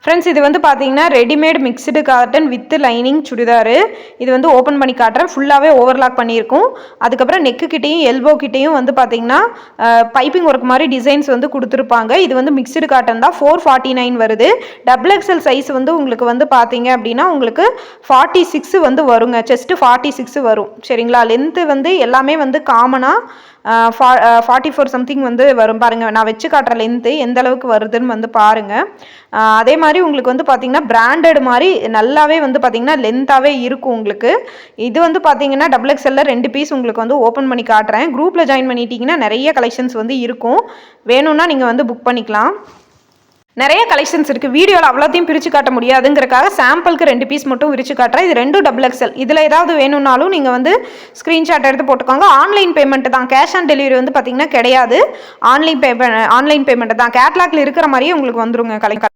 Friends இது வந்து பார்த்தீங்கன்னா readymade mixed cotton with lining churidar. இது வந்து ஓப்பன் பண்ணி காட்டுறேன். ஃபுல்லாகவே ஓவர்லாக் பண்ணியிருக்கும். அதுக்கப்புறம் நெக்கு கிட்டேயும் எல்போ கிட்டேயும் வந்து பார்த்தீங்கன்னா பைப்பிங் ஒர்க் மாதிரி டிசைன்ஸ் வந்து கொடுத்துருப்பாங்க. இது வந்து மிக்ஸ்டு காட்டன் தான். 449 வருது. டபுள் எக்ஸல் சைஸ் வந்து உங்களுக்கு வந்து பார்த்தீங்க அப்படின்னா உங்களுக்கு 46 வந்து வருங்க. செஸ்ட்டு 46 வரும். சரிங்களா? லென்த்து வந்து எல்லாமே வந்து காமனாக 44 சம்திங் வந்து வரும். பாருங்கள், நான் வச்சு காட்டுற லென்த்து எந்த அளவுக்கு வருதுன்னு வந்து பாருங்கள். அதே மாதிரி உங்களுக்கு வந்து பார்த்தீங்கன்னா பிராண்டட் மாதிரி நல்லாவே வந்து பார்த்தீங்கன்னா லென்த்தாகவே இருக்கும் உங்களுக்கு. இது வந்து பார்த்தீங்கன்னா டபுள் எக்ஸ்எல்ல 2 பீஸ் உங்களுக்கு வந்து ஓப்பன் பண்ணி காட்டுறேன். குரூப்பில் ஜாயின் பண்ணிட்டீங்கன்னா நிறைய கலெக்ஷன்ஸ் வந்து இருக்கும். வேணும்னா நீங்கள் வந்து புக் பண்ணிக்கலாம். நிறைய கலெக்ஷன்ஸ் இருக்குது. வீடியோவில் அவ்வளோத்தையும் பிரித்து காட்ட முடியாதுங்கிறக்காக சாம்பிளுக்கு 2 பீஸ் மட்டும் விரிச்சு காட்டுறேன். இது 2 டபுள் எக்ஸ்எல். இதில் ஏதாவது வேணும்னாலும் நீங்கள் வந்து ஸ்க்ரீன்ஷாட் எடுத்து போட்டுக்கோங்க. ஆன்லைன் பேமெண்ட் தான். கேஷ் ஆன் டெலிவரி வந்து பார்த்தீங்கன்னா கிடையாது. ஆன்லைன் பேமெண்ட் தான். கேட்லாக்ல இருக்கிற மாதிரியே உங்களுக்கு வந்துருங்க கலெக்ஷன்.